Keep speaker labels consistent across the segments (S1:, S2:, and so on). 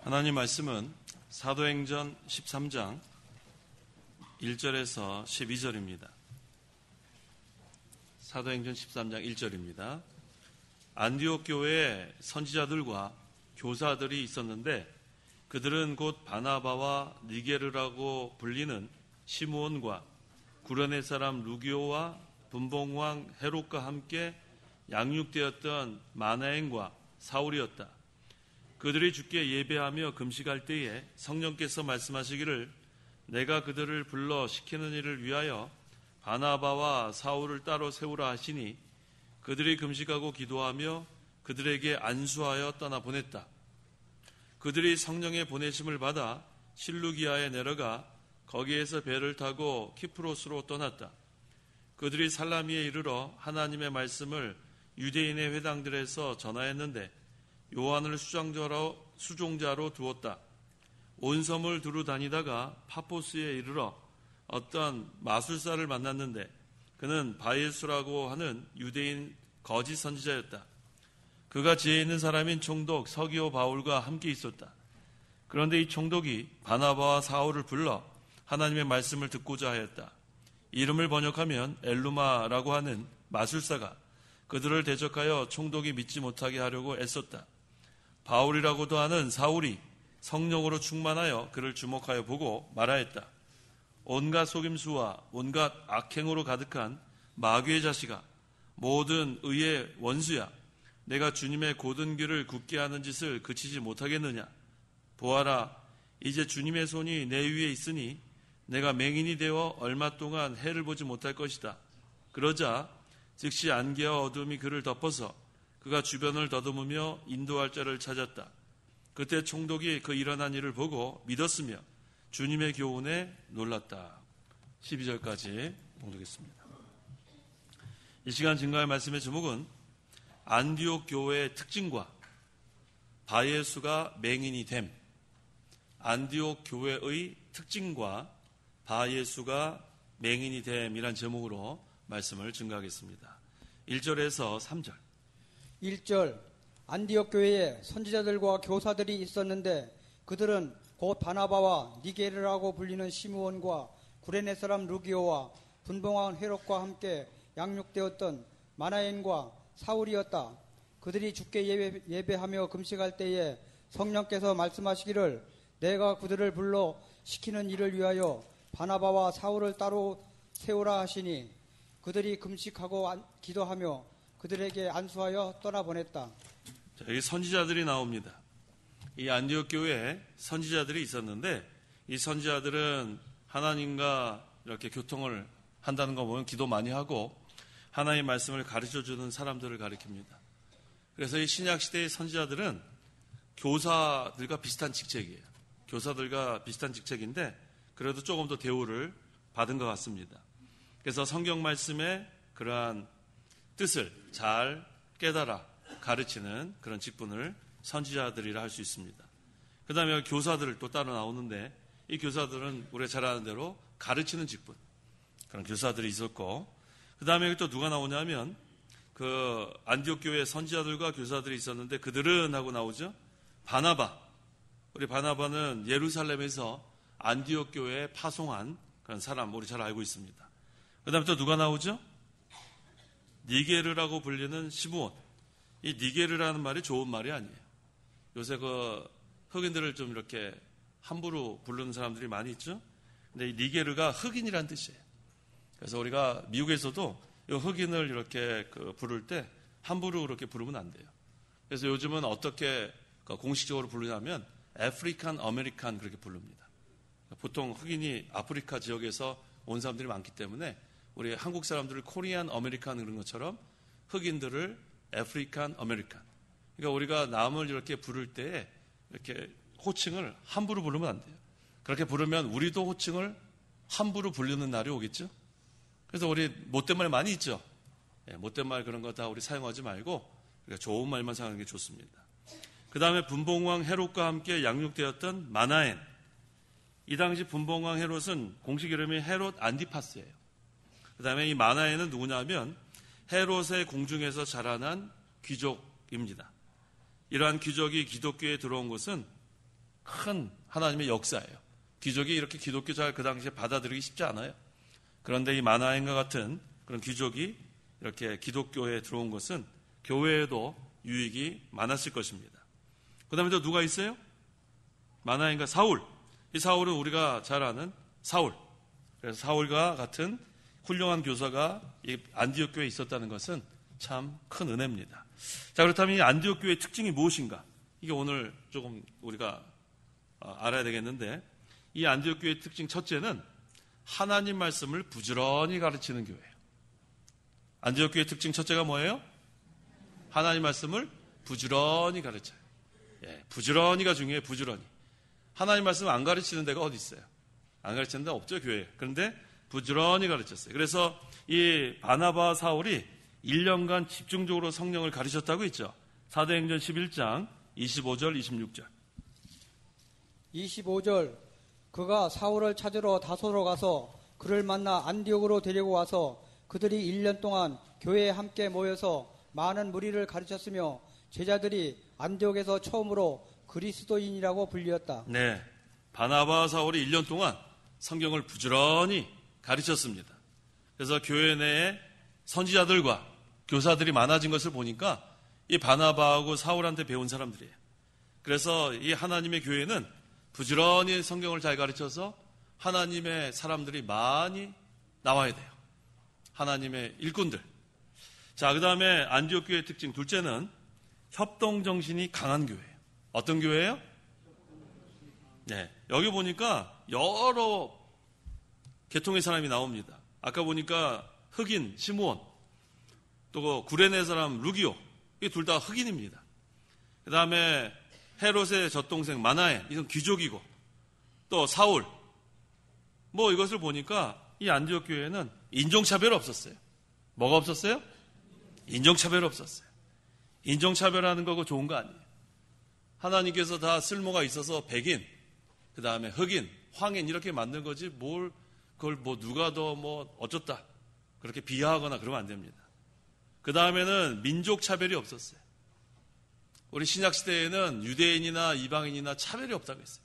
S1: 하나님 말씀은 사도행전 13장 1절에서 12절입니다. 사도행전 13장 1절입니다. 안디옥 교회에 선지자들과 교사들이 있었는데 그들은 곧 바나바와 니게르라고 불리는 시므온과 구레네 사람 루기오와 분봉왕 헤롯과 함께 양육되었던 마나엔과 사울이었다. 그들이 주께 예배하며 금식할 때에 성령께서 말씀하시기를 내가 그들을 불러 시키는 일을 위하여 바나바와 사울을 따로 세우라 하시니 그들이 금식하고 기도하며 그들에게 안수하여 떠나보냈다. 그들이 성령의 보내심을 받아 실루기아에 내려가 거기에서 배를 타고 키프로스로 떠났다. 그들이 살라미에 이르러 하나님의 말씀을 유대인의 회당들에서 전하였는데 요한을 수종자로 두었다. 온 섬을 두루 다니다가 파포스에 이르러 어떤 마술사를 만났는데 그는 바예수라고 하는 유대인 거짓 선지자였다. 그가 지혜 있는 사람인 총독 서기오 바울과 함께 있었다. 그런데 이 총독이 바나바와 사울을 불러 하나님의 말씀을 듣고자 하였다. 이름을 번역하면 엘루마라고 하는 마술사가 그들을 대적하여 총독이 믿지 못하게 하려고 애썼다. 바울이라고도 하는 사울이 성령으로 충만하여 그를 주목하여 보고 말하였다. 온갖 속임수와 온갖 악행으로 가득한 마귀의 자식아, 모든 의의 원수야. 내가 주님의 곧은 길을 굳게 하는 짓을 그치지 못하겠느냐. 보아라, 이제 주님의 손이 내 위에 있으니 내가 맹인이 되어 얼마 동안 해를 보지 못할 것이다. 그러자 즉시 안개와 어둠이 그를 덮어서 그가 주변을 더듬으며 인도할 자를 찾았다. 그때 총독이 그 일어난 일을 보고 믿었으며 주님의 교훈에 놀랐다. 12절까지 봉독했습니다. 이 시간 증거할 말씀의 제목은 안디옥 교회의 특징과 바예수가 맹인이 됨. 안디옥 교회의 특징과 바예수가 맹인이 됨이란 제목으로 말씀을 증거하겠습니다. 1절에서 3절.
S2: 1절 안디옥 교회에 선지자들과 교사들이 있었는데 그들은 곧 바나바와 니게르라고 불리는 시므온과 구레네 사람 루기오와 분봉왕 헤롯과 함께 양육되었던 마나엔과 사울이었다. 그들이 주께 예배하며 금식할 때에 성령께서 말씀하시기를 내가 그들을 불러 시키는 일을 위하여 바나바와 사울을 따로 세우라 하시니 그들이 금식하고 기도하며 그들에게 안수하여 떠나보냈다.
S1: 자, 여기 선지자들이 나옵니다. 이 안디옥 교회에 선지자들이 있었는데 이 선지자들은 하나님과 이렇게 교통을 한다는 거 보면 기도 많이 하고 하나님의 말씀을 가르쳐주는 사람들을 가리킵니다. 그래서 이 신약시대의 선지자들은 교사들과 비슷한 직책이에요. 교사들과 비슷한 직책인데 그래도 조금 더 대우를 받은 것 같습니다. 그래서 성경 말씀의 그러한 뜻을 잘 깨달아 가르치는 그런 직분을 선지자들이라 할 수 있습니다. 그 다음에 교사들을 또 따로 나오는데 이 교사들은 우리가 잘 아는 대로 가르치는 직분, 그런 교사들이 있었고 그 다음에 또 누가 나오냐면 그 안디옥 교회 선지자들과 교사들이 있었는데 그들은 하고 나오죠. 바나바. 우리 바나바는 예루살렘에서 안디옥 교회에 파송한 그런 사람 우리 잘 알고 있습니다. 그 다음에 또 누가 나오죠? 니게르라고 불리는 시므온. 이 니게르라는 말이 좋은 말이 아니에요. 요새 그 흑인들을 좀 이렇게 함부로 부르는 사람들이 많이 있죠. 근데 이 니게르가 흑인이란 뜻이에요. 그래서 우리가 미국에서도 이 흑인을 이렇게 부를 때 함부로 그렇게 부르면 안 돼요. 그래서 요즘은 어떻게 공식적으로 부르냐면 아프리칸 아메리칸 그렇게 부릅니다. 보통 흑인이 아프리카 지역에서 온 사람들이 많기 때문에 우리 한국 사람들을 코리안 아메리칸 그런 것처럼 흑인들을 아프리칸 아메리칸. 그러니까 우리가 남을 이렇게 부를 때 이렇게 호칭을 함부로 부르면 안 돼요. 그렇게 부르면 우리도 호칭을 함부로 부르는 날이 오겠죠. 그래서 우리 못된 말 많이 있죠. 못된 말 그런 거 다 우리 사용하지 말고 좋은 말만 사용하는 게 좋습니다. 그 다음에 분봉왕 헤롯과 함께 양육되었던 마나엔. 이 당시 분봉왕 헤롯은 공식 이름이 헤롯 안디파스예요. 그 다음에 이 마나엔은 누구냐면 헤롯의 궁중에서 자라난 귀족입니다. 이러한 귀족이 기독교에 들어온 것은 큰 하나님의 역사예요. 귀족이 이렇게 기독교자를 그 당시에 받아들이기 쉽지 않아요. 그런데 이 마나엔과 같은 그런 귀족이 이렇게 기독교에 들어온 것은 교회에도 유익이 많았을 것입니다. 그 다음에 또 누가 있어요? 마나엔과 사울. 이 사울은 우리가 잘 아는 사울. 그래서 사울과 같은 훌륭한 교사가 이 안디옥 교회에 있었다는 것은 참 큰 은혜입니다. 자, 그렇다면 이 안디옥 교회의 특징이 무엇인가? 이게 오늘 조금 우리가 알아야 되겠는데, 이 안디옥 교회의 특징 첫째는 하나님 말씀을 부지런히 가르치는 교회예요. 안디옥 교회의 특징 첫째가 뭐예요? 하나님 말씀을 부지런히 가르쳐요. 예, 부지런히가 중요해요. 부지런히. 하나님 말씀을 안 가르치는 데가 어디 있어요? 안 가르치는 데가 없죠, 교회에. 그런데 부지런히 가르쳤어요. 그래서 이 바나바와 사울이 1년간 집중적으로 성령을 가르쳤다고 했죠. 사도행전 11장 25절 26절.
S2: 25절 그가 사울을 찾으러 다소로 가서 그를 만나 안디옥으로 데리고 와서 그들이 1년 동안 교회에 함께 모여서 많은 무리를 가르쳤으며 제자들이 안디옥에서 처음으로 그리스도인이라고 불리었다.
S1: 네, 바나바와 사울이 1년 동안 성경을 부지런히 가르쳤습니다. 그래서 교회 내에 선지자들과 교사들이 많아진 것을 보니까 이 바나바하고 사울한테 배운 사람들이에요. 그래서 이 하나님의 교회는 부지런히 성경을 잘 가르쳐서 하나님의 사람들이 많이 나와야 돼요. 하나님의 일꾼들. 자, 그 다음에 안디옥 교회의 특징 둘째는 협동정신이 강한 교회예요. 어떤 교회예요? 네, 여기 보니까 여러 계통의 사람이 나옵니다. 아까 보니까 흑인 시므온, 또 구레네 사람 루기오, 이 둘 다 흑인입니다. 그 다음에 헤롯의 젖동생 마나엔, 이건 귀족이고, 또 사울. 뭐 이것을 보니까 이 안디옥 교회는 인종차별 없었어요. 뭐가 없었어요? 인종차별 없었어요. 인종차별하는 거고 좋은 거 아니에요. 하나님께서 다 쓸모가 있어서 백인, 그 다음에 흑인, 황인 이렇게 만든 거지 뭘 그걸 뭐 누가 더 뭐 어쩌다 그렇게 비하하거나 그러면 안 됩니다. 그 다음에는 민족 차별이 없었어요. 우리 신약 시대에는 유대인이나 이방인이나 차별이 없다고 했어요.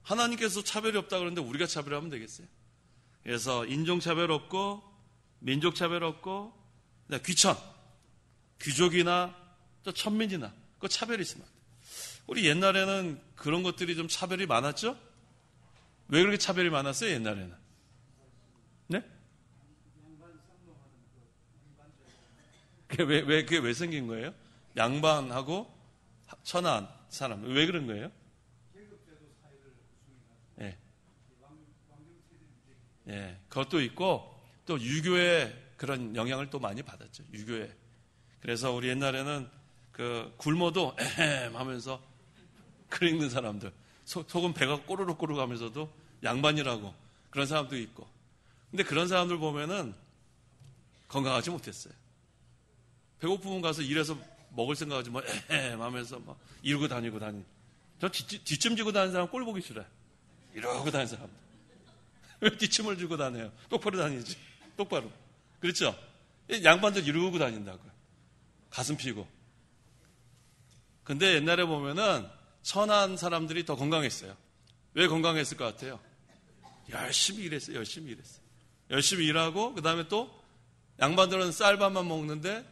S1: 하나님께서 차별이 없다 그러는데 우리가 차별하면 되겠어요? 그래서 인종 차별 없고 민족 차별 없고 귀천, 귀족이나 또 천민이나 그 차별이 있으면 안 돼요. 우리 옛날에는 그런 것들이 좀 차별이 많았죠? 왜 그렇게 차별이 많았어요, 옛날에는? 네? 그게 왜 생긴 거예요? 양반하고 천한 사람. 왜 그런 거예요? 예. 예. 그것도 있고, 또 유교의 그런 영향을 또 많이 받았죠. 유교에. 그래서 우리 옛날에는 그 굶어도 에헴 하면서 글 읽는 사람들. 속은 배가 꼬르륵 하면서도 양반이라고 그런 사람도 있고. 근데 그런 사람들 보면은 건강하지 못했어요. 배고프면 가서 일해서 먹을 생각하지 뭐 에헴 하면서 막 이러고 다니고. 저 뒷짐 지고 다니는 사람 꼴 보기 싫어요. 이러고 다니는 사람들. 왜 뒷짐을 지고 다녀요? 똑바로 다니지. 똑바로. 그렇죠? 양반들 이러고 다닌다고요. 가슴 피고. 근데 옛날에 보면은 천한 사람들이 더 건강했어요. 왜 건강했을 것 같아요? 열심히 일했어요. 열심히 일하고, 그 다음에 또 양반들은 쌀밥만 먹는데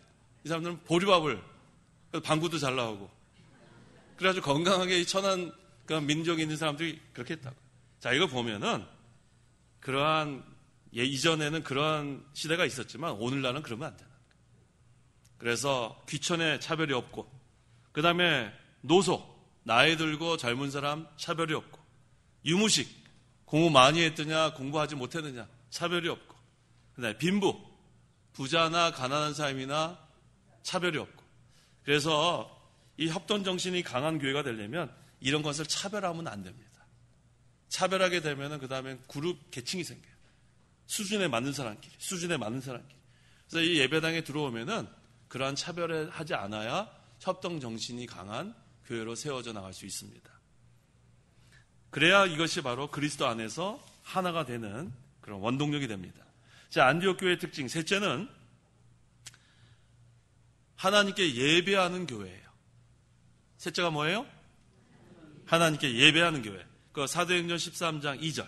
S1: 이 사람들은 보리밥을, 방구도 잘 나오고. 그래가지고 건강하게 이 천한 그런 민족이 있는 사람들이 그렇게 했다고. 자, 이거 보면은 그러한, 이전에는 그러한 시대가 있었지만 오늘날은 그러면 안 되는 거예요. 그래서 귀천에 차별이 없고, 그 다음에 노소, 나이 들고 젊은 사람 차별이 없고, 유무식, 공부 많이 했느냐 공부하지 못했느냐 차별이 없고, 그 다음에 빈부, 부자나 가난한 사람이나 차별이 없고. 그래서 이 협동정신이 강한 교회가 되려면 이런 것을 차별하면 안 됩니다. 차별하게 되면 그 다음에 그룹 계층이 생겨요. 수준에 맞는 사람끼리. 그래서 이 예배당에 들어오면은 그러한 차별을 하지 않아야 협동정신이 강한 교회로 세워져 나갈 수 있습니다. 그래야 이것이 바로 그리스도 안에서 하나가 되는 그런 원동력이 됩니다. 자, 안디옥 교회의 특징 셋째는 하나님께 예배하는 교회예요. 셋째가 뭐예요? 하나님께 예배하는 교회. 그 사도행전 13장 2절.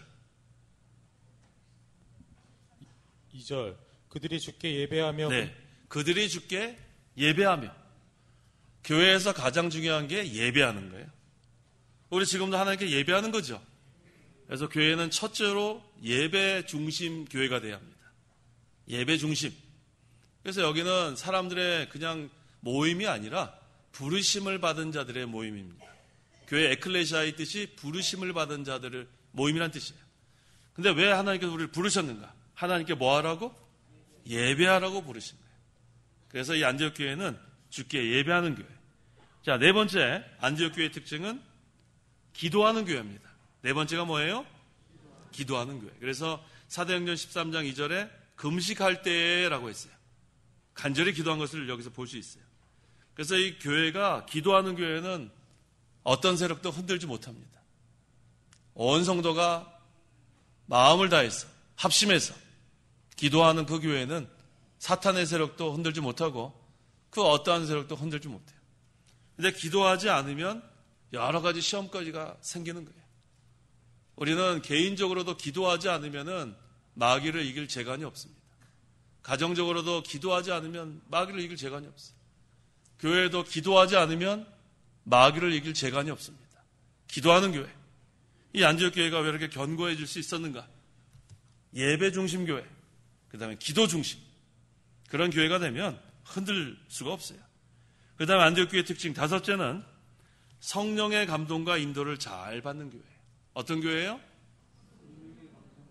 S3: 2절. 그들이 주께 예배하며
S1: 네, 그들이 주께 예배하며. 교회에서 가장 중요한 게 예배하는 거예요. 우리 지금도 하나님께 예배하는 거죠. 그래서 교회는 첫째로 예배 중심 교회가 돼야 합니다. 예배 중심. 그래서 여기는 사람들의 그냥 모임이 아니라 부르심을 받은 자들의 모임입니다. 교회 에클레시아의 뜻이 부르심을 받은 자들의 모임이란 뜻이에요. 근데 왜 하나님께서 우리를 부르셨는가? 하나님께 뭐 하라고? 예배하라고 부르신 거예요. 그래서 이 안디옥 교회는 주께 예배하는 교회. 자, 네 번째 안디옥 교회의 특징은 기도하는 교회입니다. 네 번째가 뭐예요? 기도하는 교회. 그래서 사도행전 13장 2절에 금식할 때라고 했어요. 간절히 기도한 것을 여기서 볼 수 있어요. 그래서 이 교회가 기도하는 교회는 어떤 세력도 흔들지 못합니다. 온 성도가 마음을 다해서 합심해서 기도하는 그 교회는 사탄의 세력도 흔들지 못하고 그 어떠한 세력도 흔들지 못해요. 근데 기도하지 않으면 여러 가지 시험거리가 생기는 거예요. 우리는 개인적으로도 기도하지 않으면 마귀를 이길 재간이 없습니다. 가정적으로도 기도하지 않으면 마귀를 이길 재간이 없어요. 교회도 기도하지 않으면 마귀를 이길 재간이 없습니다. 기도하는 교회. 이 안디옥 교회가 왜 이렇게 견고해질 수 있었는가? 예배 중심 교회, 그 다음에 기도 중심. 그런 교회가 되면 흔들 수가 없어요. 그 다음에 안디옥 교회의 특징 다섯째는 성령의 감동과 인도를 잘 받는 교회예요. 어떤 교회예요?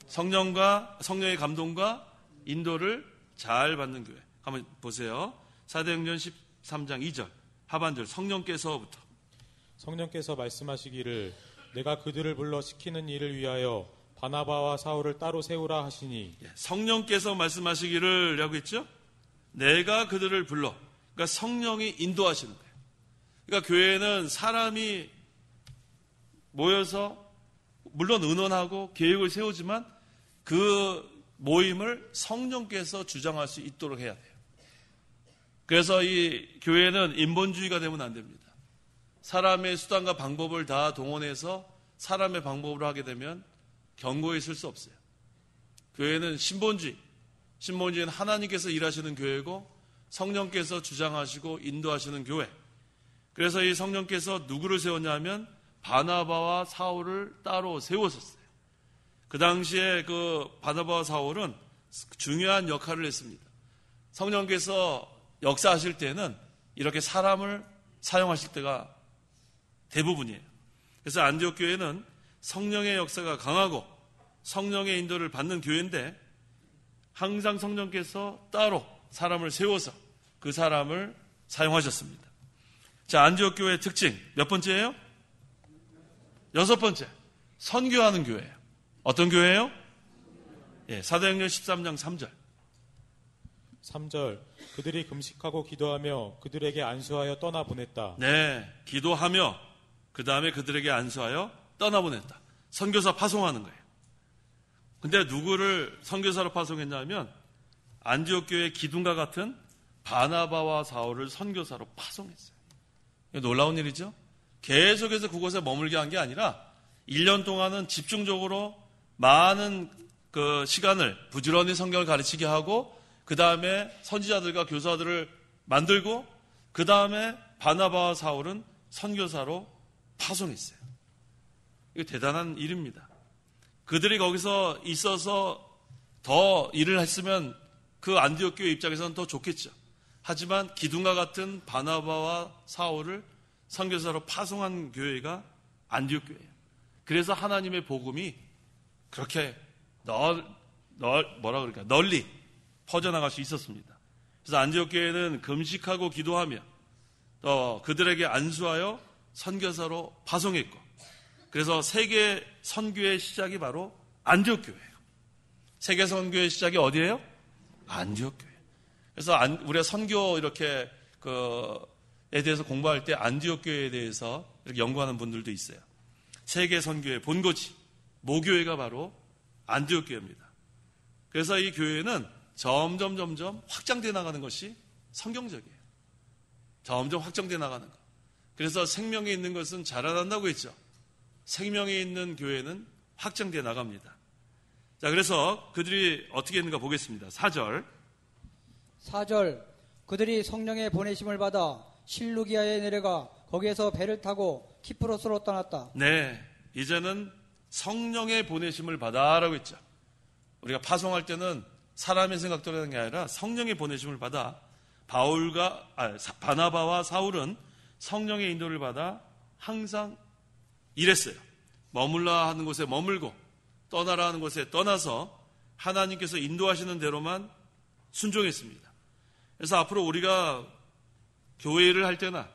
S1: 성령의 감동과 인도를 잘 받는 교회. 한번 보세요. 사도행전 13장 2절 하반절 성령께서부터.
S3: 성령께서 말씀하시기를 내가 그들을 불러 시키는 일을 위하여 바나바와 사울을 따로 세우라 하시니.
S1: 성령께서 말씀하시기를 라고 했죠. 내가 그들을 불러. 그러니까 성령이 인도하시는 거예요. 그러니까 교회는 사람이 모여서 물론 의논하고 계획을 세우지만 그 모임을 성령께서 주장할 수 있도록 해야 돼요. 그래서 이 교회는 인본주의가 되면 안 됩니다. 사람의 수단과 방법을 다 동원해서 사람의 방법으로 하게 되면 견고히 있을 수 없어요. 교회는 신본주의는 하나님께서 일하시는 교회고 성령께서 주장하시고 인도하시는 교회. 그래서 이 성령께서 누구를 세웠냐면 바나바와 사울을 따로 세웠었어요. 그 당시에 그 바나바와 사울은 중요한 역할을 했습니다. 성령께서 역사하실 때는 이렇게 사람을 사용하실 때가 대부분이에요. 그래서 안디옥 교회는 성령의 역사가 강하고 성령의 인도를 받는 교회인데 항상 성령께서 따로 사람을 세워서 그 사람을 사용하셨습니다. 자, 안디옥 교회의 특징 몇 번째예요? 여섯 번째, 선교하는 교회예요. 어떤 교회예요? 사도행전 13장 3절.
S3: 3절. 그들이 금식하고 기도하며 그들에게 안수하여 떠나보냈다.
S1: 네, 기도하며 그 다음에 그들에게 안수하여 떠나보냈다. 선교사 파송하는 거예요. 근데 누구를 선교사로 파송했냐면 안디옥 교회 기둥과 같은 바나바와 사울을 선교사로 파송했어요. 놀라운 일이죠. 계속해서 그곳에 머물게 한 게 아니라 1년 동안은 집중적으로 많은 그 시간을 부지런히 성경을 가르치게 하고 그 다음에 선지자들과 교사들을 만들고 그 다음에 바나바와 사울은 선교사로 파송했어요. 이거 대단한 일입니다. 그들이 거기서 있어서 더 일을 했으면 그 안디옥 교회 입장에서는 더 좋겠죠. 하지만 기둥과 같은 바나바와 사울을 선교사로 파송한 교회가 안디옥 교회예요. 그래서 하나님의 복음이 그렇게 널리 퍼져나갈 수 있었습니다. 그래서 안디옥 교회는 금식하고 기도하며 또 그들에게 안수하여 선교사로 파송했고, 그래서 세계 선교의 시작이 바로 안디옥 교회예요. 세계 선교의 시작이 어디예요? 안디옥 교회. 그래서 우리가 선교 이렇게 에 대해서 공부할 때 안디옥 교회에 대해서 이렇게 연구하는 분들도 있어요. 세계 선교의 본거지 모교회가 바로 안디옥 교회입니다. 그래서 이 교회는 점점 확장돼 나가는 것이 성경적이에요. 점점 확장돼 나가는 것. 그래서 생명에 있는 것은 자라난다고 했죠. 생명이 있는 교회는 확장되어 나갑니다. 자, 그래서 그들이 어떻게 했는가 보겠습니다. 4절.
S2: 4절 그들이 성령의 보내심을 받아 실루기아에 내려가 거기에서 배를 타고 키프로스로 떠났다.
S1: 네, 이제는 성령의 보내심을 받아라고 했죠. 우리가 파송할 때는 사람의 생각대로 하는 게 아니라 성령의 보내심을 받아 바나바와 사울은 성령의 인도를 받아 항상 일했어요. 머물라 하는 곳에 머물고 떠나라 하는 곳에 떠나서 하나님께서 인도하시는 대로만 순종했습니다. 그래서 앞으로 우리가 교회 일을 할 때나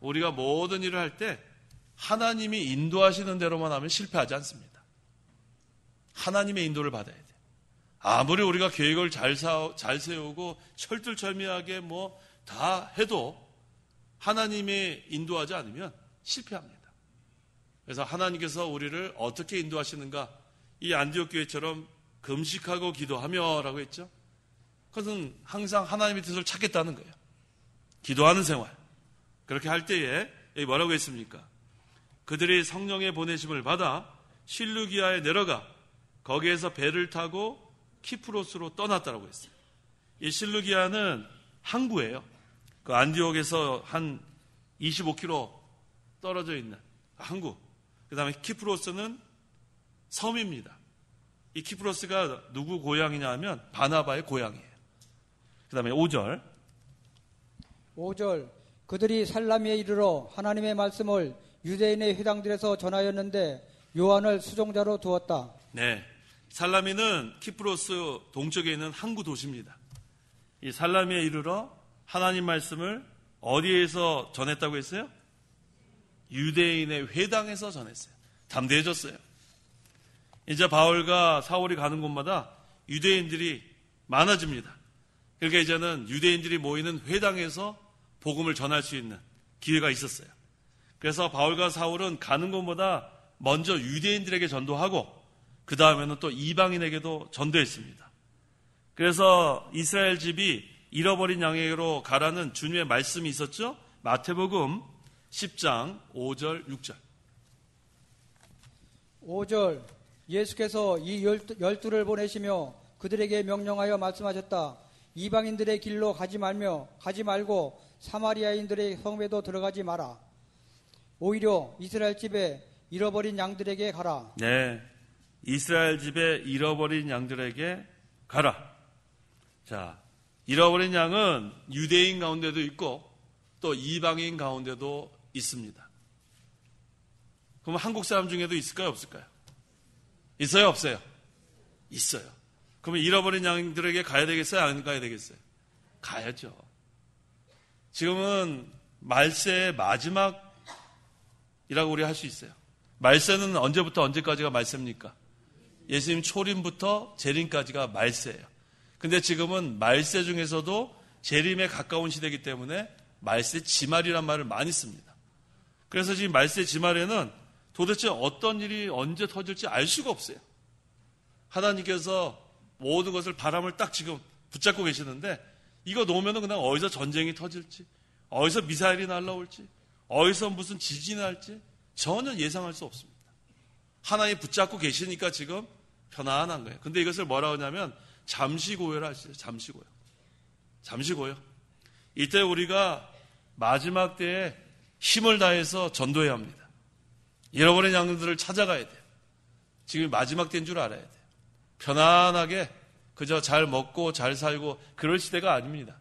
S1: 우리가 모든 일을 할 때 하나님이 인도하시는 대로만 하면 실패하지 않습니다. 하나님의 인도를 받아야 돼요. 아무리 우리가 계획을 잘 세우고 철두철미하게 뭐 다 해도 하나님이 인도하지 않으면 실패합니다. 그래서 하나님께서 우리를 어떻게 인도하시는가, 이 안디옥 교회처럼 금식하고 기도하며 라고 했죠. 그것은 항상 하나님의 뜻을 찾겠다는 거예요. 기도하는 생활. 그렇게 할 때에 여기 뭐라고 했습니까? 그들이 성령의 보내심을 받아 실루기아에 내려가 거기에서 배를 타고 키프로스로 떠났다라고 했어요. 이 실루기아는 항구예요. 그 안디옥에서 한 25km 떨어져 있는 항구. 그 다음에 키프로스는 섬입니다. 이 키프로스가 누구 고향이냐 하면 바나바의 고향이에요. 그 다음에 5절.
S2: 5절 그들이 살라미에 이르러 하나님의 말씀을 유대인의 회당들에서 전하였는데 요한을 수종자로 두었다.
S1: 네, 살라미는 키프로스 동쪽에 있는 항구 도시입니다. 이 살라미에 이르러 하나님 말씀을 어디에서 전했다고 했어요? 유대인의 회당에서 전했어요. 담대해졌어요. 이제 바울과 사울이 가는 곳마다 유대인들이 많아집니다. 그러니까 이제는 유대인들이 모이는 회당에서 복음을 전할 수 있는 기회가 있었어요. 그래서 바울과 사울은 가는 곳마다 먼저 유대인들에게 전도하고 그 다음에는 또 이방인에게도 전도했습니다. 그래서 이스라엘 집이 잃어버린 양에게로 가라는 주님의 말씀이 있었죠. 마태복음 10장 5절 6절.
S2: 5절 예수께서 이 열두를 보내시며 그들에게 명령하여 말씀하셨다. 이방인들의 길로 가지 말고 사마리아인들의 성에도 들어가지 마라. 오히려 이스라엘 집에 잃어버린 양들에게 가라.
S1: 네, 이스라엘 집에 잃어버린 양들에게 가라. 자, 잃어버린 양은 유대인 가운데도 있고 또 이방인 가운데도 있습니다. 그럼 한국 사람 중에도 있을까요, 없을까요? 있어요, 없어요? 있어요. 그러면 잃어버린 양들에게 가야 되겠어요, 안 가야 되겠어요? 가야죠. 지금은 말세의 마지막이라고 우리 할 수 있어요. 말세는 언제부터 언제까지가 말세입니까? 예수님 초림부터 재림까지가 말세예요. 근데 지금은 말세 중에서도 재림에 가까운 시대이기 때문에 말세 지말이란 말을 많이 씁니다. 그래서 지금 말세 지말에는 도대체 어떤 일이 언제 터질지 알 수가 없어요. 하나님께서 모든 것을 바람을 딱 지금 붙잡고 계시는데 이거 놓으면 그냥 어디서 전쟁이 터질지, 어디서 미사일이 날라올지, 어디서 무슨 지진이 날지 전혀 예상할 수 없습니다. 하나님 붙잡고 계시니까 지금 편안한 거예요. 근데 이것을 뭐라고 하냐면 잠시고요라 하시죠. 잠시고요. 잠시고요. 이때 우리가 마지막 때에 힘을 다해서 전도해야 합니다. 잃어버린 양들을 찾아가야 돼요. 지금 마지막 때인 줄 알아야 돼요. 편안하게 그저 잘 먹고 잘 살고 그럴 시대가 아닙니다.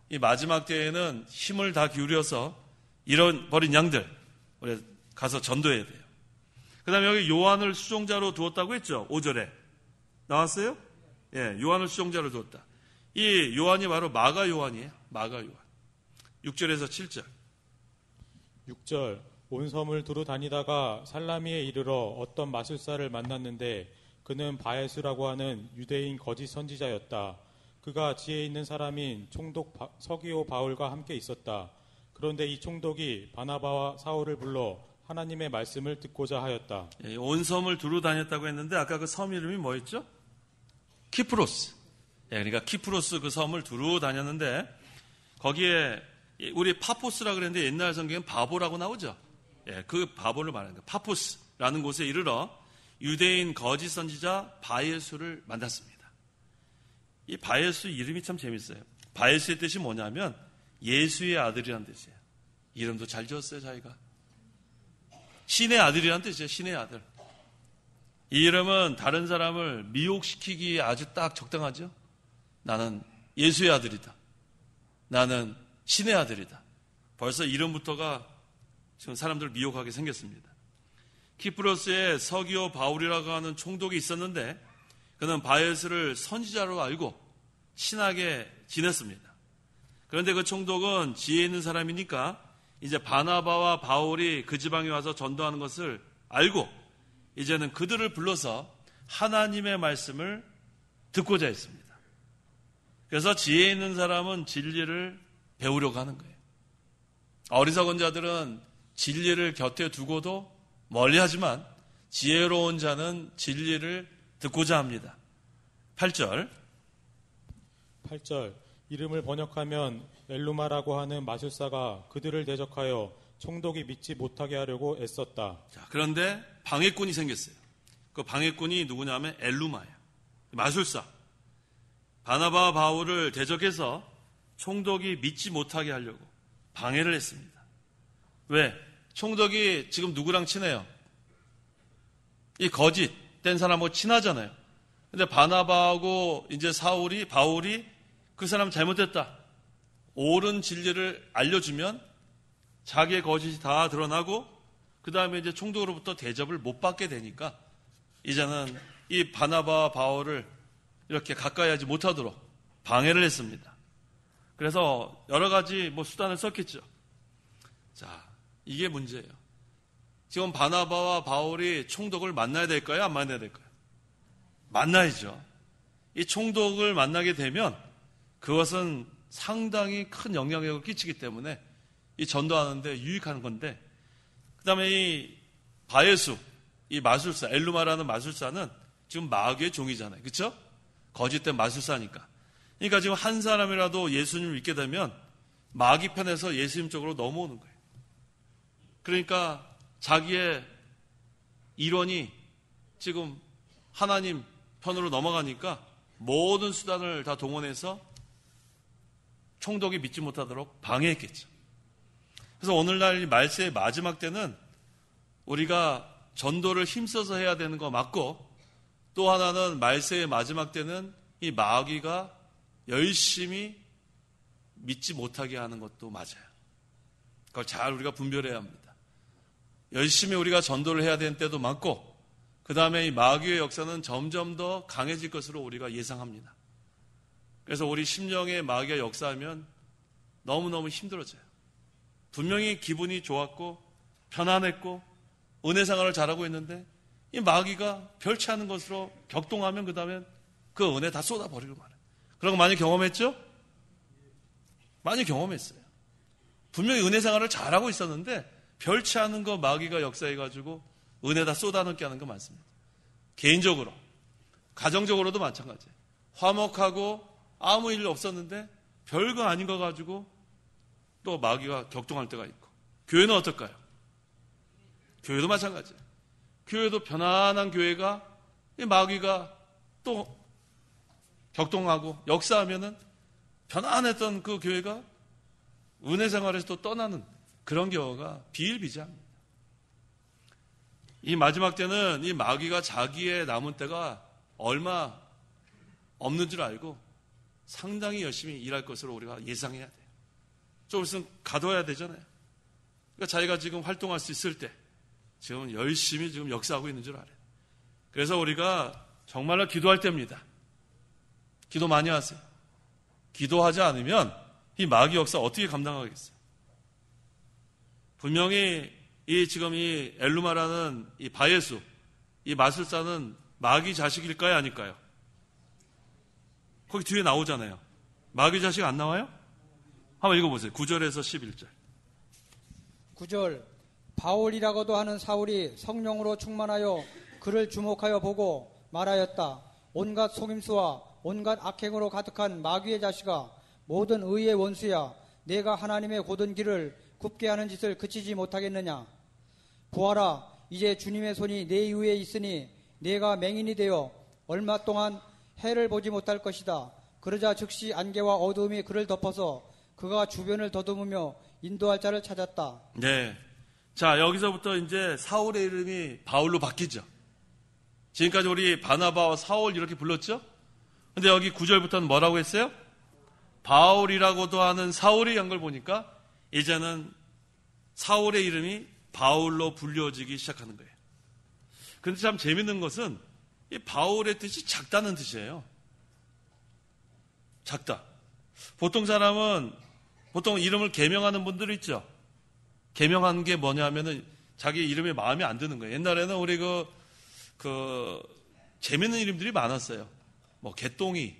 S1: 이 마지막 때에는 힘을 다 기울여서 잃어버린 양들 우리 가서 전도해야 돼요. 그 다음에 여기 요한을 수종자로 두었다고 했죠. 5절에 나왔어요? 예, 요한을 수종자로 두었다. 이 요한이 바로 마가 요한이에요. 마가 요한. 6절에서 7절.
S3: 6절 온 섬을 두루 다니다가 살라미에 이르러 어떤 마술사를 만났는데 그는 바에수라고 하는 유대인 거짓 선지자였다. 그가 지혜 있는 사람인 총독 서기오 바울과 함께 있었다. 그런데 이 총독이 바나바와 사울을 불러 하나님의 말씀을 듣고자 하였다.
S1: 예, 온 섬을 두루 다녔다고 했는데 아까 그 섬 이름이 뭐였죠? 키프로스. 예, 그러니까 키프로스 그 섬을 두루 다녔는데 거기에 우리 파포스라 그랬는데 옛날 성경엔 바보라고 나오죠. 예, 그 바보를 말하는 거예요. 파포스. 다메섹이라는 곳에 이르러 유대인 거짓 선지자 바예수를 만났습니다. 이 바예수 이름이 참 재밌어요. 바예수의 뜻이 뭐냐면 예수의 아들이라는 뜻이에요. 이름도 잘 지었어요, 자기가. 신의 아들이라는 뜻이에요, 신의 아들. 이 이름은 다른 사람을 미혹시키기에 아주 딱 적당하죠. 나는 예수의 아들이다. 나는 신의 아들이다. 벌써 이름부터가 지금 사람들을 미혹하게 생겼습니다. 키프로스에 서기오 바울이라고 하는 총독이 있었는데 그는 바예수를 선지자로 알고 친하게 지냈습니다. 그런데 그 총독은 지혜 있는 사람이니까 이제 바나바와 바울이 그 지방에 와서 전도하는 것을 알고 이제는 그들을 불러서 하나님의 말씀을 듣고자 했습니다. 그래서 지혜 있는 사람은 진리를 배우려고 하는 거예요. 어리석은 자들은 진리를 곁에 두고도 멀리하지만 지혜로운 자는 진리를 듣고자 합니다. 8절
S3: 이름을 번역하면 엘루마라고 하는 마술사가 그들을 대적하여 총독이 믿지 못하게 하려고 애썼다.
S1: 자, 그런데 방해꾼이 생겼어요. 그 방해꾼이 누구냐면 엘루마예요. 마술사. 바나바와 바울을 대적해서 총독이 믿지 못하게 하려고 방해를 했습니다. 왜? 총독이 지금 누구랑 친해요? 이 거짓된 사람하고 친하잖아요. 근데 바나바하고 이제 바울이 그 사람 잘못됐다. 옳은 진리를 알려주면 자기의 거짓이 다 드러나고 그 다음에 이제 총독으로부터 대접을 못 받게 되니까 이제는 이 바나바와 바울을 이렇게 가까이 하지 못하도록 방해를 했습니다. 그래서 여러 가지 수단을 썼겠죠. 자, 이게 문제예요. 지금 바나바와 바울이 총독을 만나야 될까요? 안 만나야 될까요? 만나야죠. 이 총독을 만나게 되면 그것은 상당히 큰 영향력을 끼치기 때문에 이 전도하는데 유익한 건데, 그 다음에 이 바예수, 이 마술사, 엘루마라는 마술사는 지금 마귀의 종이잖아요. 그렇죠? 거짓된 마술사니까. 그러니까 지금 한 사람이라도 예수님을 믿게 되면 마귀 편에서 예수님 쪽으로 넘어오는 거예요. 그러니까 자기의 이론이 지금 하나님 편으로 넘어가니까 모든 수단을 다 동원해서 총독이 믿지 못하도록 방해했겠죠. 그래서 오늘날 이 말세의 마지막 때는 우리가 전도를 힘써서 해야 되는 거 맞고, 또 하나는 말세의 마지막 때는 이 마귀가 열심히 믿지 못하게 하는 것도 맞아요. 그걸 잘 우리가 분별해야 합니다. 열심히 우리가 전도를 해야 되는 때도 많고, 그 다음에 이 마귀의 역사는 점점 더 강해질 것으로 우리가 예상합니다. 그래서 우리 심령에 마귀가 역사하면 너무너무 힘들어져요. 분명히 기분이 좋았고 편안했고 은혜 생활을 잘하고 있는데 이 마귀가 별치 않은 것으로 격동하면 그 다음에 그 은혜 다 쏟아버리고 말아요. 그런 거 많이 경험했죠? 많이 경험했어요. 분명히 은혜 생활을 잘하고 있었는데 별치 않은 거 마귀가 역사해가지고 은혜 다 쏟아넣게 하는 거 많습니다. 개인적으로, 가정적으로도 마찬가지예요. 화목하고 아무 일 없었는데 별거 아닌 거 가지고 또 마귀가 격동할 때가 있고, 교회는 어떨까요? 교회도 마찬가지예요. 교회도 편안한 교회가 이 마귀가 또 격동하고 역사하면은 편안했던 그 교회가 은혜 생활에서 또 떠나는 그런 경우가 비일비재합니다. 이 마지막 때는 이 마귀가 자기의 남은 때가 얼마 없는 줄 알고 상당히 열심히 일할 것으로 우리가 예상해야 돼요. 좀 있으면 가둬야 되잖아요. 그러니까 자기가 지금 활동할 수 있을 때 지금 열심히 지금 역사하고 있는 줄 알아요. 그래서 우리가 정말로 기도할 때입니다. 기도 많이 하세요. 기도하지 않으면 이 마귀 역사 어떻게 감당하겠어요? 분명히 지금 이 엘루마라는 이 바예수, 이 마술사는 마귀 자식일까요? 아닐까요? 거기 뒤에 나오잖아요. 마귀 자식 안 나와요? 한번 읽어보세요. 9절에서 11절.
S2: 9절 바울이라고도 하는 사울이 성령으로 충만하여 그를 주목하여 보고 말하였다. 온갖 속임수와 온갖 악행으로 가득한 마귀의 자식아, 모든 의의 원수야, 내가 하나님의 고든 길을 굽게 하는 짓을 그치지 못하겠느냐. 보아라, 이제 주님의 손이 내 위에 있으니 내가 맹인이 되어 얼마 동안 해를 보지 못할 것이다. 그러자 즉시 안개와 어두움이 그를 덮어서 그가 주변을 더듬으며 인도할 자를 찾았다.
S1: 네. 자, 여기서부터 이제 사울의 이름이 바울로 바뀌죠. 지금까지 우리 바나바와 사울 이렇게 불렀죠? 근데 여기 9절부터는 뭐라고 했어요? 바울이라고도 하는 사울의 연걸 보니까 이제는 사울의 이름이 바울로 불려지기 시작하는 거예요. 근데 참 재밌는 것은 이 바울의 뜻이 작다는 뜻이에요. 작다. 보통 사람은 보통 이름을 개명하는 분들이 있죠. 개명하는 게 뭐냐면은 자기 이름에 마음에 안 드는 거예요. 옛날에는 우리 재밌는 이름들이 많았어요. 뭐 개똥이,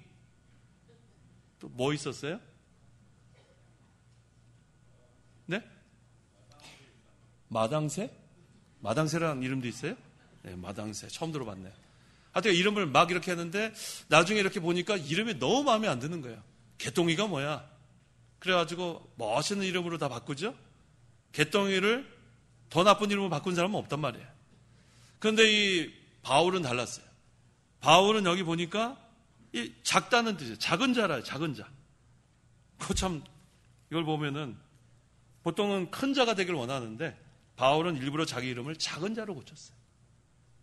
S1: 또 뭐 있었어요? 네? 마당새? 마당새라는 이름도 있어요? 네, 마당새. 처음 들어봤네요. 하여튼 이름을 막 이렇게 했는데 나중에 이렇게 보니까 이름이 너무 마음에 안 드는 거예요. 개똥이가 뭐야? 그래가지고 멋있는 이름으로 다 바꾸죠? 개똥이를 더 나쁜 이름으로 바꾼 사람은 없단 말이에요. 그런데 이 바울은 달랐어요. 바울은 여기 보니까 이 작다는 뜻이에요. 작은 자라요, 작은 자. 참, 이걸 보면은 보통은 큰 자가 되길 원하는데 바울은 일부러 자기 이름을 작은 자로 고쳤어요.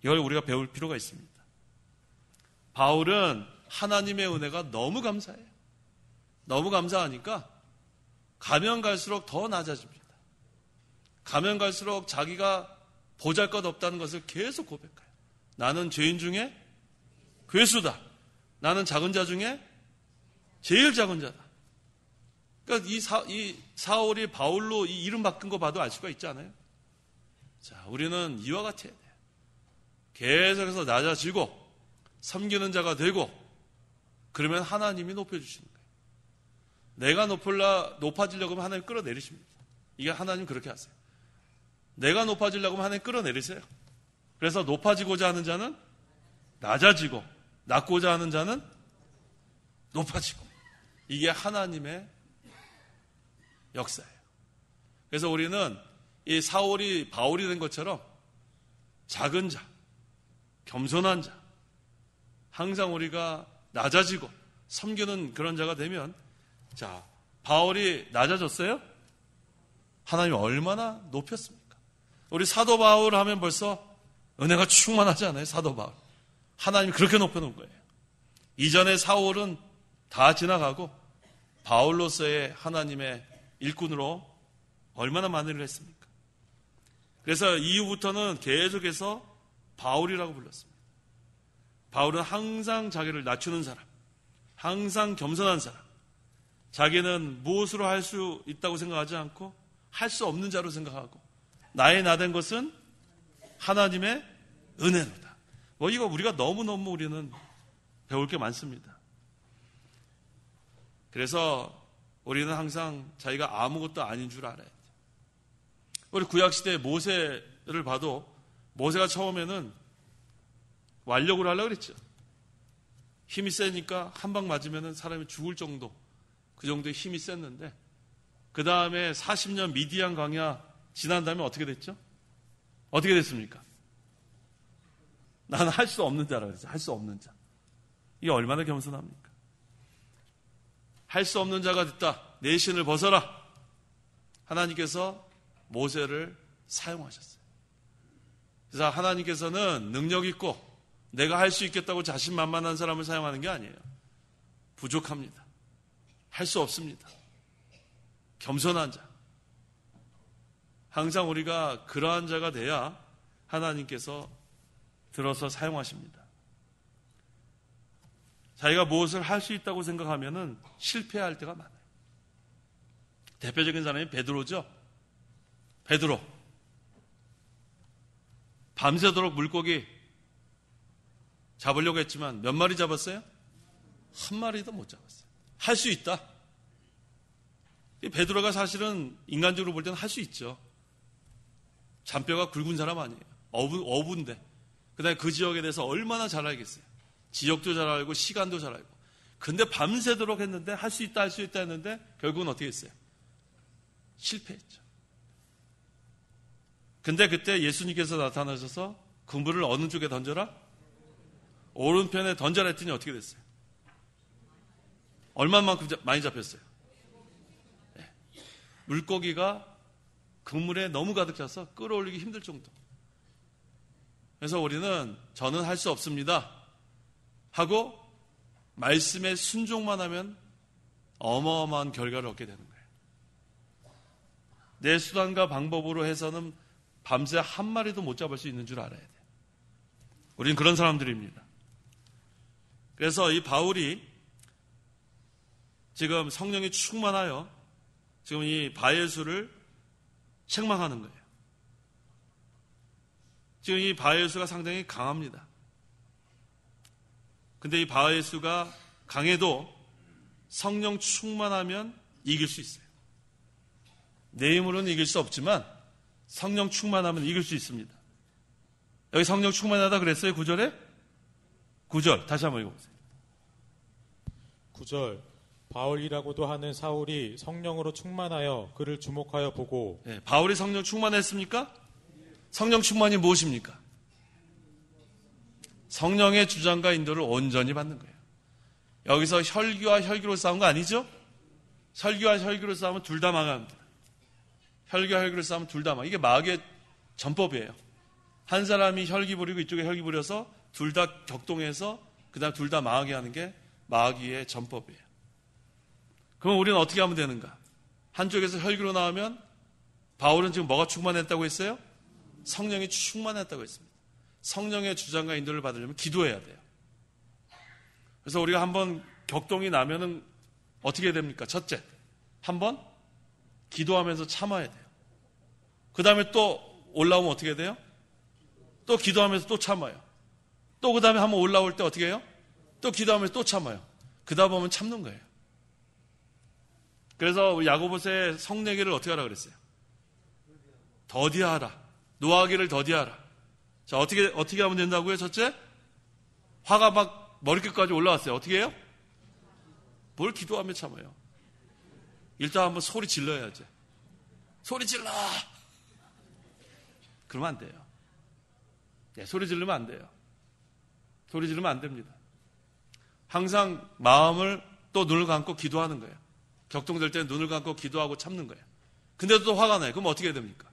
S1: 이걸 우리가 배울 필요가 있습니다. 바울은 하나님의 은혜가 너무 감사해요. 너무 감사하니까 가면 갈수록 더 낮아집니다. 가면 갈수록 자기가 보잘것없다는 것을 계속 고백해요. 나는 죄인 중에 괴수다. 나는 작은 자 중에 제일 작은 자다. 그러니까 이 사울이 바울로 이 이름 바꾼 거 봐도 알 수가 있지 않아요? 자, 우리는 이와 같이 해야 돼요. 계속해서 낮아지고 섬기는 자가 되고 그러면 하나님이 높여주시는 거예요. 내가 높아지려고 하면 하나님 끌어내리십니다. 이게 하나님 그렇게 하세요. 내가 높아지려고 하면 하나님 끌어내리세요. 그래서 높아지고자 하는 자는 낮아지고 낮고자 하는 자는 높아지고 이게 하나님의 역사예요. 그래서 우리는 이 사울이 바울이 된 것처럼 작은 자, 겸손한 자, 항상 우리가 낮아지고 섬기는 그런 자가 되면 자, 바울이 낮아졌어요? 하나님이 얼마나 높였습니까? 우리 사도 바울 하면 벌써 은혜가 충만하지 않아요? 사도 바울. 하나님이 그렇게 높여놓은 거예요. 이전에 사울은 다 지나가고 바울로서의 하나님의 일꾼으로 얼마나 많은 일을 했습니까? 그래서 이후부터는 계속해서 바울이라고 불렀습니다. 바울은 항상 자기를 낮추는 사람, 항상 겸손한 사람, 자기는 무엇으로 할 수 있다고 생각하지 않고 할 수 없는 자로 생각하고 나의 나된 것은 하나님의 은혜로다. 이거 우리가 너무너무 우리는 배울 게 많습니다. 그래서 우리는 항상 자기가 아무것도 아닌 줄 알아야 돼요. 우리 구약시대 모세를 봐도 모세가 처음에는 완력으로 하려고 그랬죠. 힘이 세니까 한 방 맞으면 사람이 죽을 정도, 그 정도의 힘이 셌는데 그 다음에 40년 미디안 광야 지난 다음에 어떻게 됐죠? 어떻게 됐습니까? 나는 할 수 없는 자라고 그랬어요. 할 수 없는 자. 이게 얼마나 겸손합니까? 할 수 없는 자가 됐다. 내 신을 벗어라. 하나님께서 모세를 사용하셨어요. 그래서 하나님께서는 능력 있고 내가 할 수 있겠다고 자신만만한 사람을 사용하는 게 아니에요. 부족합니다. 할 수 없습니다. 겸손한 자. 항상 우리가 그러한 자가 돼야 하나님께서 들어서 사용하십니다. 자기가 무엇을 할 수 있다고 생각하면은 실패할 때가 많아요. 대표적인 사람이 베드로죠. 베드로. 밤새도록 물고기 잡으려고 했지만 몇 마리 잡았어요? 한 마리도 못 잡았어요. 할 수 있다. 베드로가 사실은 인간적으로 볼 때는 할 수 있죠. 잔뼈가 굵은 사람 아니에요. 어부인데. 그 다음에 그 지역에 대해서 얼마나 잘 알겠어요. 지역도 잘 알고 시간도 잘 알고. 근데 밤새도록 했는데 할 수 있다 할 수 있다 했는데 결국은 어떻게 했어요? 실패했죠. 근데 그때 예수님께서 나타나셔서 그물을 어느 쪽에 던져라? 오른편에 던져라 했더니 어떻게 됐어요? 얼마만큼 많이 잡혔어요? 네. 물고기가 그물에 너무 가득 차서 끌어올리기 힘들 정도. 그래서 우리는 저는 할 수 없습니다 하고 말씀에 순종만 하면 어마어마한 결과를 얻게 되는 거예요. 내 수단과 방법으로 해서는 밤새 한 마리도 못 잡을 수 있는 줄 알아야 돼요. 우리는 그런 사람들입니다. 그래서 이 바울이 지금 성령이 충만하여 지금 이 바예수를 책망하는 거예요. 지금 이 바예수가 상당히 강합니다. 근데 이 바예수가 강해도 성령 충만하면 이길 수 있어요. 내 힘으로는 이길 수 없지만 성령 충만하면 이길 수 있습니다. 여기 성령 충만하다 그랬어요? 9절에? 9절 다시 한번 읽어보세요.
S3: 9절 바울이라고도 하는 사울이 성령으로 충만하여 그를 주목하여 보고.
S1: 네, 바울이 성령 충만했습니까? 성령 충만이 무엇입니까? 성령의 주장과 인도를 온전히 받는 거예요. 여기서 혈기와 혈기로 싸운 거 아니죠? 혈기와 혈기로 싸우면 둘 다 망합니다. 혈기와 혈기로 싸우면 둘 다 망. 이게 마귀의 전법이에요. 한 사람이 혈기 부리고 이쪽에 혈기 부려서 둘 다 격동해서 그다음 둘 다 망하게 하는 게 마귀의 전법이에요. 그럼 우리는 어떻게 하면 되는가? 한쪽에서 혈기로 나오면 바울은 지금 뭐가 충만했다고 했어요? 성령이 충만했다고 했습니다. 성령의 주장과 인도를 받으려면 기도해야 돼요. 그래서 우리가 한번 격동이 나면은 어떻게 해야 됩니까? 첫째, 한번 기도하면서 참아야 돼요. 그 다음에 또 올라오면 어떻게 해야 돼요? 또 기도하면서 또 참아요. 또 그 다음에 한번 올라올 때 어떻게 해요? 또 기도하면서 또 참아요. 그러다 보면 참는 거예요. 그래서 우리 야고보서의 성내기를 어떻게 하라 그랬어요? 더디하라. 노하기를 더디하라. 자, 어떻게 하면 된다고요? 첫째, 화가 막 머리끝까지 올라왔어요. 어떻게 해요? 뭘 기도하며 참아요? 일단 한번 소리 질러야지. 소리 질러! 그러면 안 돼요. 네, 소리 지르면 안 돼요. 소리 지르면 안 됩니다. 항상 마음을 또 눈을 감고 기도하는 거예요. 격동될 때는 눈을 감고 기도하고 참는 거예요. 근데도 또 화가 나요. 그럼 어떻게 해야 됩니까?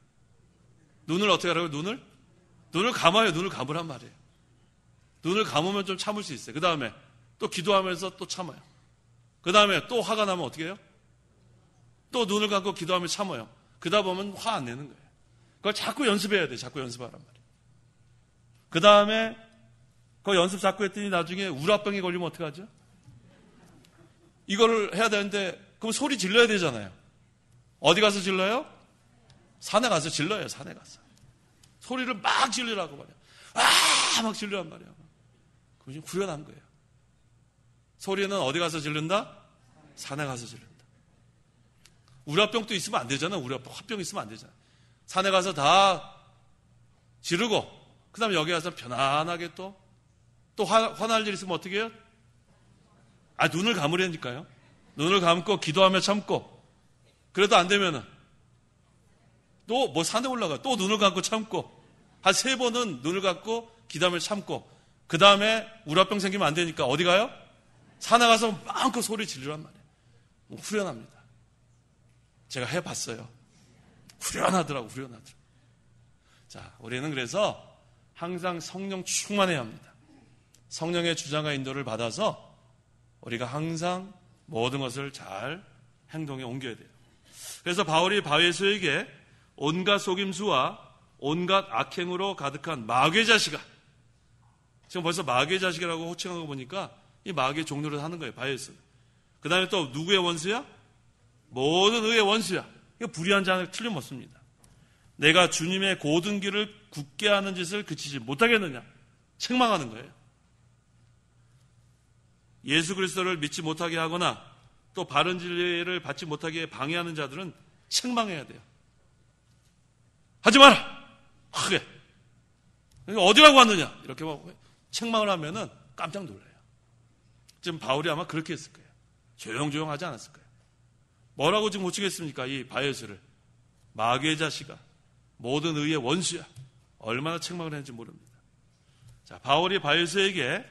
S1: 눈을 어떻게 하라고요? 눈을 감아요. 눈을 감으란 말이에요. 눈을 감으면 좀 참을 수 있어요. 그 다음에 또 기도하면서 또 참아요. 그 다음에 또 화가 나면 어떻게 해요? 또 눈을 감고 기도하며 참아요. 그러다 보면 화 안 내는 거예요. 그걸 자꾸 연습해야 돼요. 자꾸 연습하란 말이에요. 그 다음에 그 연습 자꾸 했더니 나중에 우라병이 걸리면 어떡하죠? 이거를 해야 되는데 그럼 소리 질러야 되잖아요. 어디 가서 질러요? 산에 가서 질러요. 산에 가서. 소리를 막 질르라고 말이에요. 막 질르란 말이에요. 그럼 지금 후련한 거예요. 소리는 어디 가서 질른다? 산에 가서 질른다. 우라병도 있으면 안 되잖아요. 우라병, 화병 있으면 안 되잖아요. 산에 가서 다 지르고 그 다음에 여기 와서 편안하게 또 화날 일 있으면 어떻게 해요? 눈을 감으려니까요. 눈을 감고 기도하며 참고 그래도 안 되면은 또 뭐 산에 올라가 또 눈을 감고 참고 한 3번은 눈을 감고 기도하며 참고 그 다음에 우라병 생기면 안 되니까 어디 가요? 산에 가서 마음껏 소리 지르란 말이에요. 후련합니다. 제가 해봤어요. 후련하더라고. 자, 우리는 그래서 항상 성령 충만해야 합니다. 성령의 주장과 인도를 받아서 우리가 항상 모든 것을 잘 행동에 옮겨야 돼요. 그래서 바울이 바예수에게 온갖 속임수와 온갖 악행으로 가득한 마귀의 자식아. 지금 벌써 마귀의 자식이라고 호칭한 거 보니까 이 마귀의 종류를 하는 거예요. 바예수. 그 다음에 또 누구의 원수야? 모든 의의 원수야. 이거 불의한 자는 틀림없습니다. 내가 주님의 고든 길을 굳게 하는 짓을 그치지 못하겠느냐. 책망하는 거예요. 예수 그리스도를 믿지 못하게 하거나 또 바른 진리를 받지 못하게 방해하는 자들은 책망해야 돼요. 하지 마라! 크게. 어디라고 왔느냐? 이렇게 책망을 하면은 깜짝 놀라요. 지금 바울이 아마 그렇게 했을 거예요. 조용조용 하지 않았을 거예요. 뭐라고 지금 호칭했습니까? 이 바예수를. 마귀의 자식아. 모든 의의 원수야. 얼마나 책망을 했는지 모릅니다. 자, 바울이 바에스에게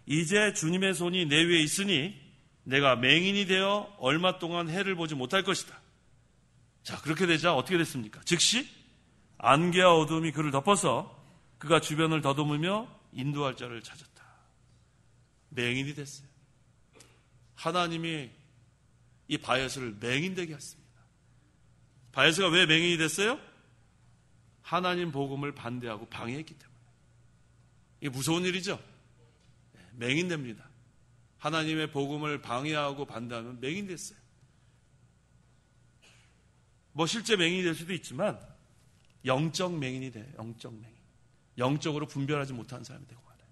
S1: 이제 주님의 손이 내 위에 있으니 내가 맹인이 되어 얼마 동안 해를 보지 못할 것이다. 자, 그렇게 되자 어떻게 됐습니까? 즉시 안개와 어둠이 그를 덮어서 그가 주변을 더듬으며 인도할 자를 찾았다. 맹인이 됐어요. 하나님이 이 바에스를 맹인되게 했습니다. 바에스가 왜 맹인이 됐어요? 하나님 복음을 반대하고 방해했기 때문에. 이게 무서운 일이죠. 맹인됩니다. 하나님의 복음을 방해하고 반대하면 맹인됐어요. 뭐 실제 맹인이 될 수도 있지만 영적 맹인이 돼요. 영적 맹인. 영적으로 분별하지 못하는 사람이 되고 말아요.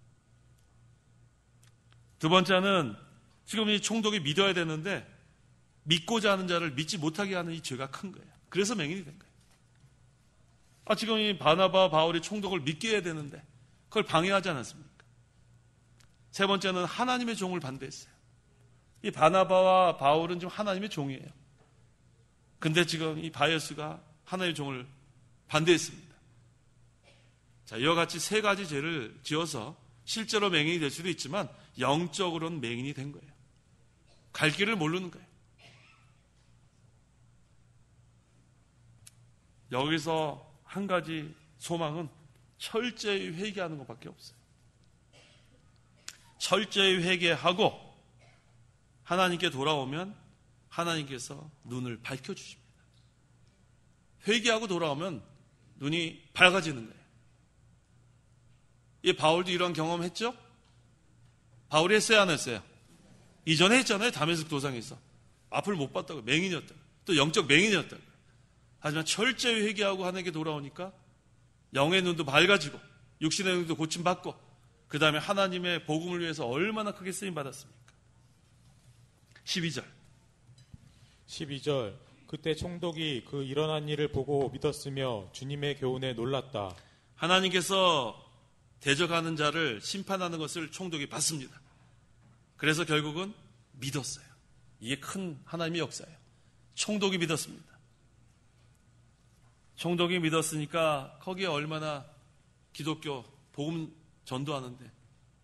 S1: 두 번째는 지금 이 총독이 믿어야 되는데 믿고자 하는 자를 믿지 못하게 하는 이 죄가 큰 거예요. 그래서 맹인이 된 거예요. 지금 이 바나바, 바울이 총독을 믿게 해야 되는데 그걸 방해하지 않았습니까? 세 번째는 하나님의 종을 반대했어요. 이 바나바와 바울은 지금 하나님의 종이에요. 근데 지금 이 바에스가 하나님의 종을 반대했습니다. 자, 이와 같이 세 가지 죄를 지어서 실제로 맹인이 될 수도 있지만 영적으로는 맹인이 된 거예요. 갈 길을 모르는 거예요. 여기서 한 가지 소망은 철저히 회개하는 것밖에 없어요. 철저히 회개하고 하나님께 돌아오면 하나님께서 눈을 밝혀주십니다. 회개하고 돌아오면 눈이 밝아지는 거예요. 이 바울도 이런 경험했죠? 바울이 했어요, 안 했어요? 이전에 했잖아요. 다메섹 도상에서 앞을 못 봤다고, 맹인이었다고, 또 영적 맹인이었다고. 하지만 철저히 회개하고 하나님께 돌아오니까 영의 눈도 밝아지고 육신의 눈도 고침받고 그 다음에 하나님의 복음을 위해서 얼마나 크게 쓰임받았습니까?
S3: 12절 그때 총독이 그 일어난 일을 보고 믿었으며 주님의 교훈에 놀랐다.
S1: 하나님께서 대적하는 자를 심판하는 것을 총독이 봤습니다. 그래서 결국은 믿었어요. 이게 큰 하나님의 역사예요. 총독이 믿었습니다. 총독이 믿었으니까 거기에 얼마나 기독교 복음 전도하는데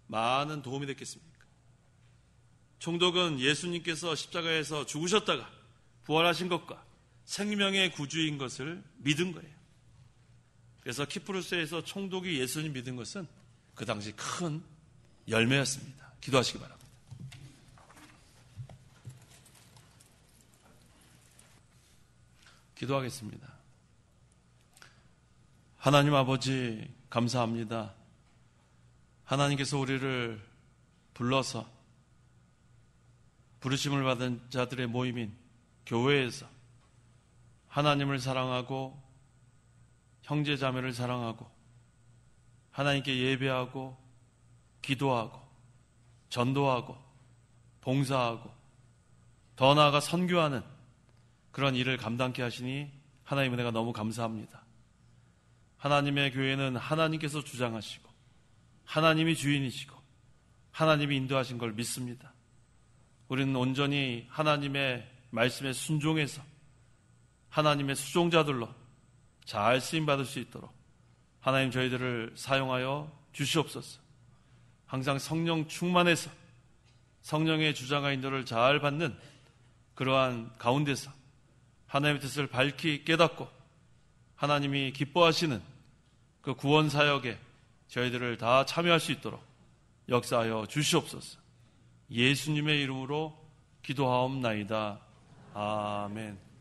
S1: 많은 도움이 됐겠습니까? 총독은 예수님께서 십자가에서 죽으셨다가 부활하신 것과 생명의 구주인 것을 믿은 거예요. 그래서 키프루스에서 총독이 예수님 믿은 것은 그 당시 큰 열매였습니다. 기도하시기 바랍니다. 기도하겠습니다. 하나님 아버지 감사합니다. 하나님께서 우리를 불러서 부르심을 받은 자들의 모임인 교회에서 하나님을 사랑하고 형제 자매를 사랑하고 하나님께 예배하고 기도하고 전도하고 봉사하고 더 나아가 선교하는 그런 일을 감당케 하시니 하나님의 은혜가 너무 감사합니다. 하나님의 교회는 하나님께서 주장하시고 하나님이 주인이시고 하나님이 인도하신 걸 믿습니다. 우리는 온전히 하나님의 말씀에 순종해서 하나님의 수종자들로 잘 쓰임받을 수 있도록 하나님 저희들을 사용하여 주시옵소서. 항상 성령 충만해서 성령의 주장과 인도를 잘 받는 그러한 가운데서 하나님의 뜻을 밝히 깨닫고 하나님이 기뻐하시는 그 구원 사역에 저희들을 다 참여할 수 있도록 역사하여 주시옵소서. 예수님의 이름으로 기도하옵나이다. 아멘.